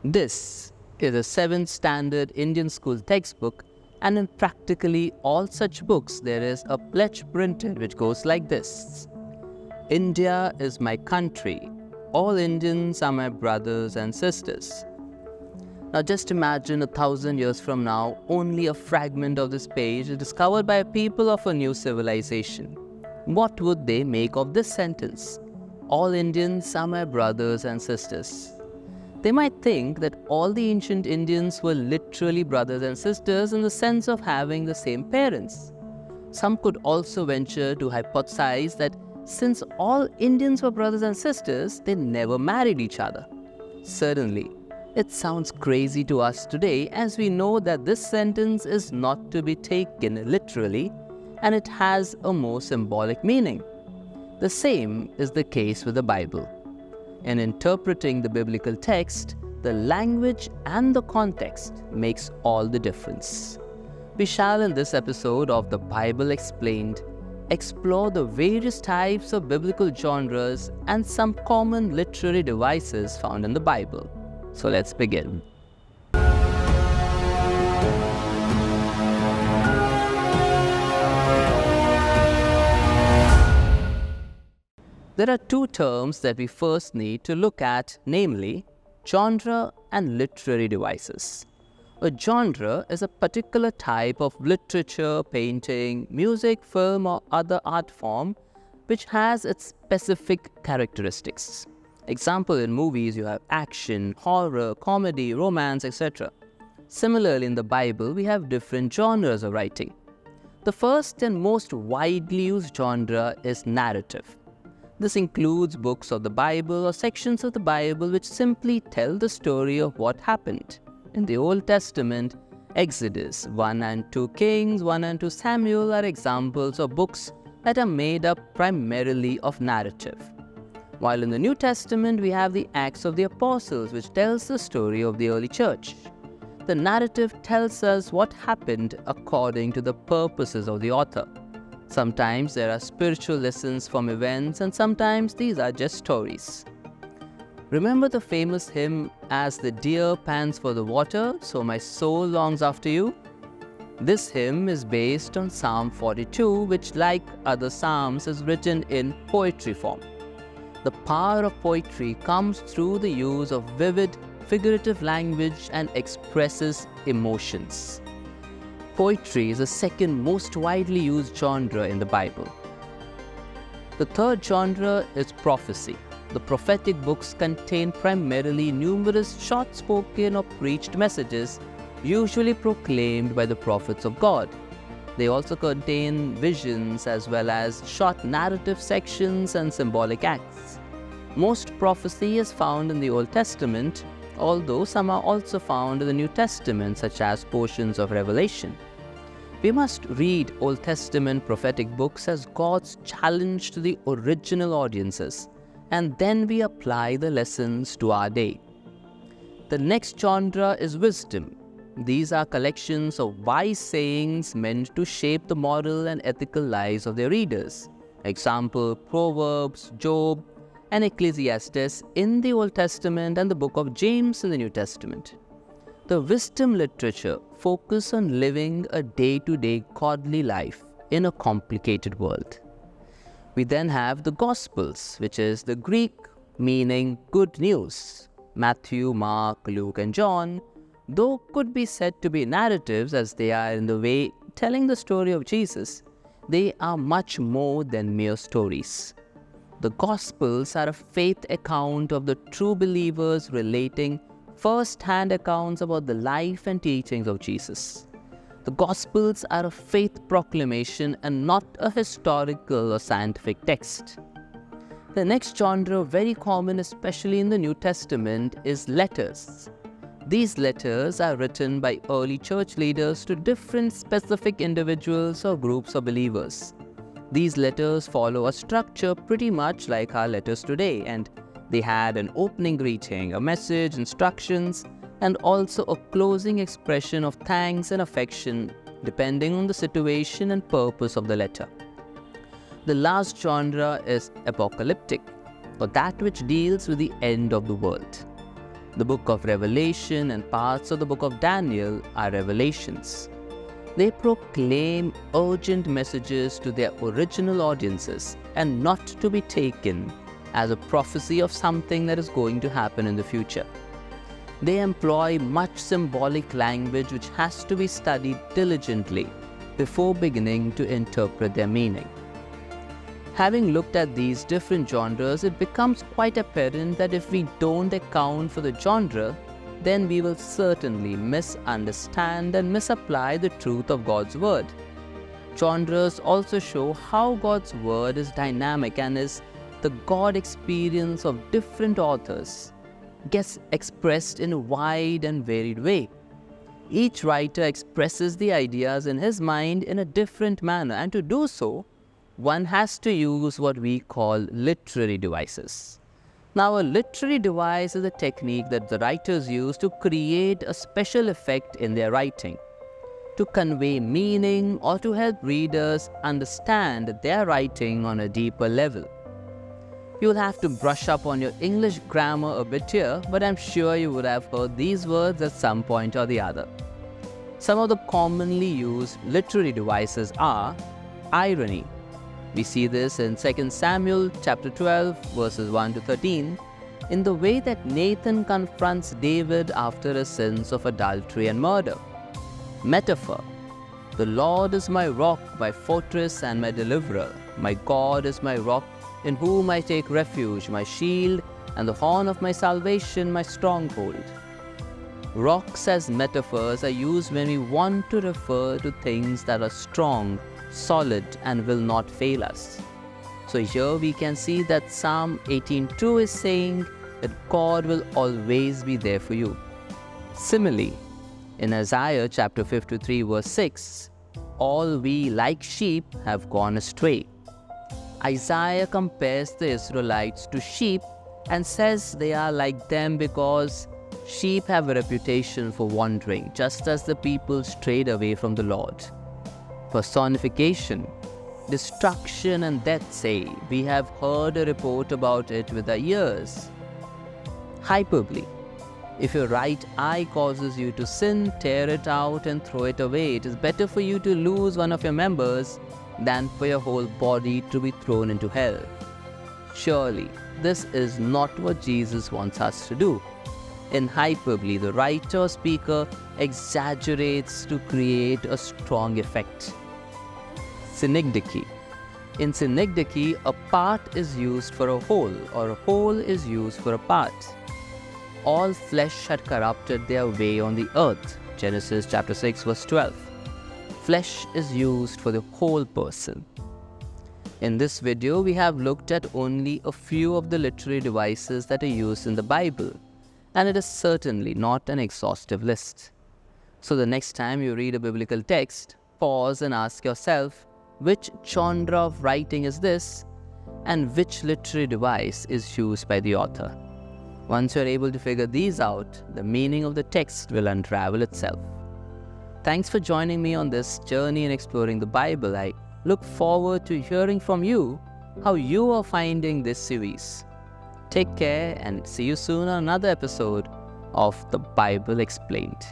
This is a 7th standard Indian school textbook, and in practically all such books there is a pledge printed which goes like this: India is my country. All Indians are my brothers and sisters. Now just imagine 1,000 years from now, only a fragment of this page is discovered by people of a new civilization. What would they make of this sentence? All Indians are my brothers and sisters. They might think that all the ancient Indians were literally brothers and sisters in the sense of having the same parents. Some could also venture to hypothesize that since all Indians were brothers and sisters, they never married each other. Certainly, it sounds crazy to us today, as we know that this sentence is not to be taken literally and it has a more symbolic meaning. The same is the case with the Bible. In interpreting the biblical text, the language and the context makes all the difference. We shall in this episode of The Bible Explained explore the various types of biblical genres and some common literary devices found in the Bible. So let's begin. There are two terms that we first need to look at, namely genre and literary devices. A genre is a particular type of literature, painting, music, film, or other art form which has its specific characteristics. Example, in movies you have action, horror, comedy, romance, etc. Similarly, in the Bible we have different genres of writing. The first and most widely used genre is narrative. This includes books of the Bible or sections of the Bible which simply tell the story of what happened. In the Old Testament, Exodus, 1 and 2 Kings, 1 and 2 Samuel are examples of books that are made up primarily of narrative. While in the New Testament we have the Acts of the Apostles, which tells the story of the early church. The narrative tells us what happened according to the purposes of the author. Sometimes there are spiritual lessons from events, and sometimes these are just stories. Remember the famous hymn, "As the deer pants for the water, so my soul longs after you"? This hymn is based on Psalm 42, which, like other psalms, is written in poetry form. The power of poetry comes through the use of vivid, figurative language and expresses emotions. Poetry is the second most widely used genre in the Bible. The third genre is prophecy. The prophetic books contain primarily numerous short-spoken or preached messages, usually proclaimed by the prophets of God. They also contain visions as well as short narrative sections and symbolic acts. Most prophecy is found in the Old Testament, although some are also found in the New Testament, such as portions of Revelation. We must read Old Testament prophetic books as God's challenge to the original audiences, and then we apply the lessons to our day. The next genre is wisdom. These are collections of wise sayings meant to shape the moral and ethical lives of their readers. Example, Proverbs, Job, and Ecclesiastes in the Old Testament and the book of James in the New Testament. The wisdom literature focuses on living a day-to-day godly life in a complicated world. We then have the Gospels, which is the Greek meaning good news. Matthew, Mark, Luke, and John, though could be said to be narratives as they are in the way telling the story of Jesus, they are much more than mere stories. The Gospels are a faith account of the true believers relating first-hand accounts about the life and teachings of Jesus. The Gospels are a faith proclamation and not a historical or scientific text. The next genre, very common especially in the New Testament, is letters. These letters are written by early church leaders to different specific individuals or groups of believers. These letters follow a structure pretty much like our letters today, and they had an opening greeting, a message, instructions, and also a closing expression of thanks and affection depending on the situation and purpose of the letter. The last genre is apocalyptic, or that which deals with the end of the world. The book of Revelation and parts of the book of Daniel are revelations. They proclaim urgent messages to their original audiences and not to be taken as a prophecy of something that is going to happen in the future. They employ much symbolic language which has to be studied diligently before beginning to interpret their meaning. Having looked at these different genres, it becomes quite apparent that if we don't account for the genre, then we will certainly misunderstand and misapply the truth of God's word. Genres also show how God's word is dynamic and is the God experience of different authors gets expressed in a wide and varied way. Each writer expresses the ideas in his mind in a different manner, and to do so, one has to use what we call literary devices. Now, a literary device is a technique that the writers use to create a special effect in their writing, to convey meaning or to help readers understand their writing on a deeper level. You'll have to brush up on your English grammar a bit here, but I'm sure you would have heard these words at some point or the other. Some of the commonly used literary devices are irony. We see this in 2 Samuel chapter 12 verses 1 to 13 in the way that Nathan confronts David after his sins of adultery and murder. Metaphor. The Lord is my rock, my fortress and my deliverer. My God is my rock, in whom I take refuge, my shield and the horn of my salvation, my stronghold. Rocks as metaphors are used when we want to refer to things that are strong, solid and will not fail us. So here we can see that Psalm 18:2 is saying that God will always be there for you. Similarly, in Isaiah chapter 53 verse 6, all we like sheep have gone astray. Isaiah compares the Israelites to sheep and says they are like them because sheep have a reputation for wandering, just as the people strayed away from the Lord. Personification. Destruction and death say, we have heard a report about it with our ears. Hyperbole. If your right eye causes you to sin, tear it out and throw it away. It is better for you to lose one of your members than for your whole body to be thrown into hell. Surely, this is not what Jesus wants us to do. In hyperbole, the writer or speaker exaggerates to create a strong effect. Synecdoche. In synecdoche, a part is used for a whole, or a whole is used for a part. All flesh had corrupted their way on the earth. Genesis chapter 6 verse 12. Flesh is used for the whole person. In this video, we have looked at only a few of the literary devices that are used in the Bible, and it is certainly not an exhaustive list. So the next time you read a biblical text, pause and ask yourself, which genre of writing is this, and which literary device is used by the author? Once you are able to figure these out, the meaning of the text will unravel itself. Thanks for joining me on this journey in exploring the Bible. I look forward to hearing from you how you are finding this series. Take care and see you soon on another episode of The Bible Explained.